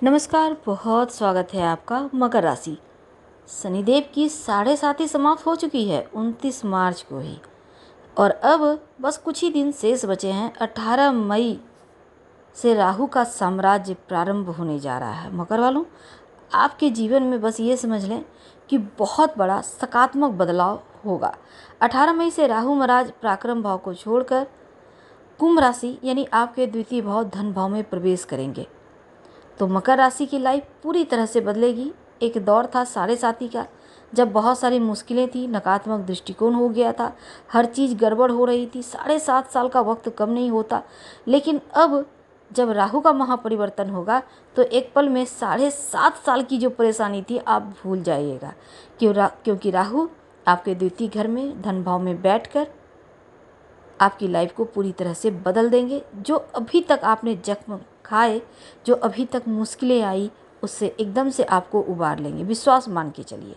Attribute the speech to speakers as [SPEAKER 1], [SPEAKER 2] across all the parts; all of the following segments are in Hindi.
[SPEAKER 1] नमस्कार, बहुत स्वागत है आपका। मकर राशि, शनिदेव की 7.5 समाप्त हो चुकी है 29 मार्च को ही, और अब बस कुछ ही दिन शेष बचे हैं। 18 मई से राहु का साम्राज्य प्रारंभ होने जा रहा है। मकर वालों, आपके जीवन में बस ये समझ लें कि बहुत बड़ा सकारात्मक बदलाव होगा। 18 मई से राहु महाराज पराक्रम भाव को छोड़कर कुंभ राशि यानी आपके द्वितीय भाव धन भाव में प्रवेश करेंगे। तो मकर राशि की लाइफ पूरी तरह से बदलेगी। एक दौर था 7.5 का, जब बहुत सारी मुश्किलें थी, नकारात्मक दृष्टिकोण हो गया था, हर चीज़ गड़बड़ हो रही थी। 7.5 साल का वक्त कम नहीं होता, लेकिन अब जब राहु का महापरिवर्तन होगा तो एक पल में 7.5 साल की जो परेशानी थी आप भूल जाइएगा। क्योंकि राहु आपके द्वितीय घर में धन भाव में बैठकर आपकी लाइफ को पूरी तरह से बदल देंगे। जो अभी तक आपने जख्म खाए, जो अभी तक मुश्किलें आई, उससे एकदम से आपको उबार लेंगे, विश्वास मान के चलिए।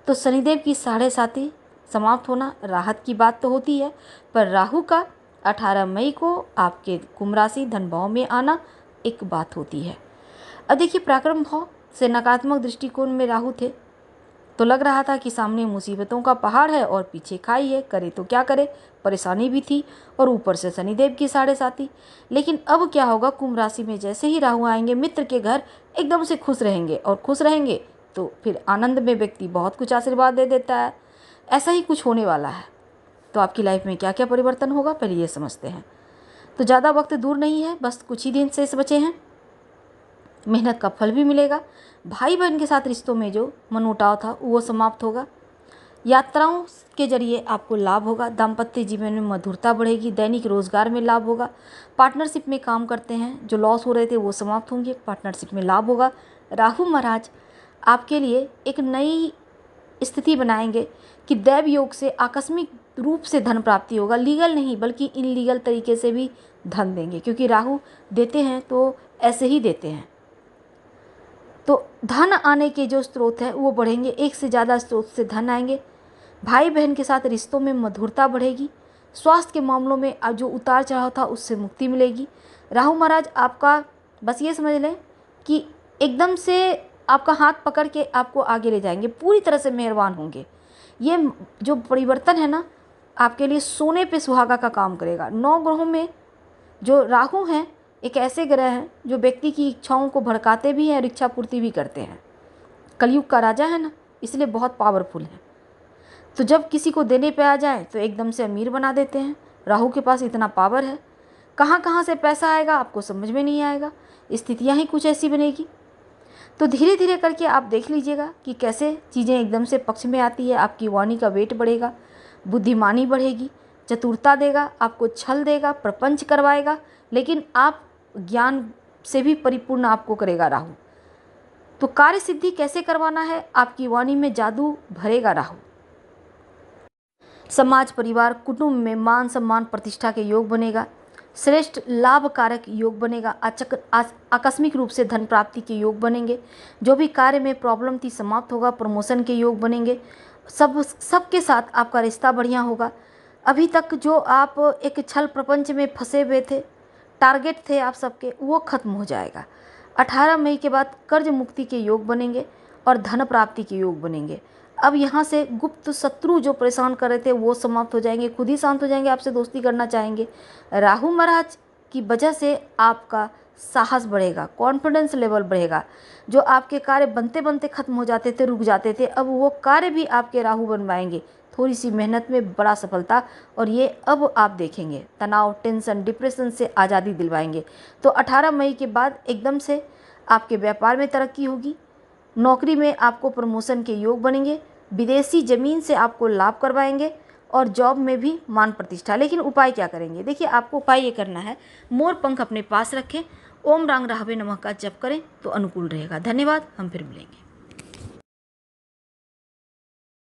[SPEAKER 1] तो शनिदेव की 7.5 समाप्त होना राहत की बात तो होती है, पर राहु का 18 मई को आपके कुंभ राशि धन भाव में आना एक बात होती है। अब देखिए, पराक्रम भाव से नकारात्मक दृष्टिकोण में राहु थे तो लग रहा था कि सामने मुसीबतों का पहाड़ है और पीछे खाई है, करे तो क्या करे, परेशानी भी थी और ऊपर से शनिदेव की 7.5। लेकिन अब क्या होगा, कुंभ राशि में जैसे ही राहु आएंगे मित्र के घर, एकदम से खुश रहेंगे, और खुश रहेंगे तो फिर आनंद में व्यक्ति बहुत कुछ आशीर्वाद दे देता है। ऐसा ही कुछ होने वाला है। तो आपकी लाइफ में क्या क्या परिवर्तन होगा, पहले ये समझते हैं। तो ज़्यादा वक्त दूर नहीं है, बस कुछ ही दिन शेष बचे हैं। मेहनत का फल भी मिलेगा। भाई बहन के साथ रिश्तों में जो मनमुटाव था वो समाप्त होगा। यात्राओं के जरिए आपको लाभ होगा। दाम्पत्य जीवन में मधुरता बढ़ेगी। दैनिक रोजगार में लाभ होगा। पार्टनरशिप में काम करते हैं, जो लॉस हो रहे थे वो समाप्त होंगे, पार्टनरशिप में लाभ होगा। राहु महाराज आपके लिए एक नई स्थिति बनाएंगे कि दैव योग से आकस्मिक रूप से धन प्राप्ति होगा। लीगल नहीं बल्कि इनलीगल तरीके से भी धन देंगे, क्योंकि राहु देते हैं तो ऐसे ही देते हैं। तो धन आने के जो स्रोत हैं वो बढ़ेंगे, एक से ज़्यादा स्रोत से धन आएंगे। भाई बहन के साथ रिश्तों में मधुरता बढ़ेगी। स्वास्थ्य के मामलों में अब जो उतार चढ़ाव था उससे मुक्ति मिलेगी। राहु महाराज आपका बस ये समझ लें कि एकदम से आपका हाथ पकड़ के आपको आगे ले जाएंगे, पूरी तरह से मेहरबान होंगे। ये जो परिवर्तन है ना, आपके लिए सोने पे सुहागा का काम करेगा। 9 ग्रहों में जो राहु हैं एक ऐसे ग्रह हैं जो व्यक्ति की इच्छाओं को भड़काते भी हैं और इच्छा पूर्ति भी करते हैं। कलयुग का राजा है ना, इसलिए बहुत पावरफुल है। तो जब किसी को देने पे आ जाए तो एकदम से अमीर बना देते हैं। राहु के पास इतना पावर है, कहाँ कहाँ से पैसा आएगा आपको समझ में नहीं आएगा। स्थितियाँ ही कुछ ऐसी बनेगी। तो धीरे धीरे करके आप देख लीजिएगा कि कैसे चीज़ें एकदम से पक्ष में आती है। आपकी वाणी का वेट बढ़ेगा, बुद्धिमानी बढ़ेगी, चतुरता देगा, आपको छल देगा, प्रपंच करवाएगा, लेकिन आप ज्ञान से भी परिपूर्ण आपको करेगा राहु। तो कार्य सिद्धि कैसे करवाना है, आपकी वाणी में जादू भरेगा राहु। समाज, परिवार, कुटुंब में मान सम्मान प्रतिष्ठा के योग बनेगा। श्रेष्ठ लाभकारक योग बनेगा। आकस्मिक रूप से धन प्राप्ति के योग बनेंगे। जो भी कार्य में प्रॉब्लम थी समाप्त होगा। प्रमोशन के योग बनेंगे। सबके साथ आपका रिश्ता बढ़िया होगा। अभी तक जो आप एक छल प्रपंच में फंसे हुए थे, टारगेट थे आप सबके, वो खत्म हो जाएगा। 18 मई के बाद कर्ज मुक्ति के योग बनेंगे और धन प्राप्ति के योग बनेंगे। अब यहाँ से गुप्त शत्रु जो परेशान कर रहे थे वो समाप्त हो जाएंगे, खुद ही शांत हो जाएंगे, आपसे दोस्ती करना चाहेंगे। राहु महाराज की वजह से आपका साहस बढ़ेगा, कॉन्फिडेंस लेवल बढ़ेगा। जो आपके कार्य बनते बनते खत्म हो जाते थे, रुक जाते थे, अब वो कार्य भी आपके राहु बनवाएंगे। थोड़ी सी मेहनत में बड़ा सफलता, और ये अब आप देखेंगे तनाव, टेंशन, डिप्रेशन से आज़ादी दिलवाएंगे। तो 18 मई के बाद एकदम से आपके व्यापार में तरक्की होगी। नौकरी में आपको प्रमोशन के योग बनेंगे। विदेशी ज़मीन से आपको लाभ करवाएंगे और जॉब में भी मान प्रतिष्ठा। लेकिन उपाय क्या करेंगे, देखिए आपको उपाय ये करना है, मोर पंख अपने पास रखें, ओम रांग राहवे नमः का जप करें तो अनुकूल रहेगा। धन्यवाद, हम फिर मिलेंगे।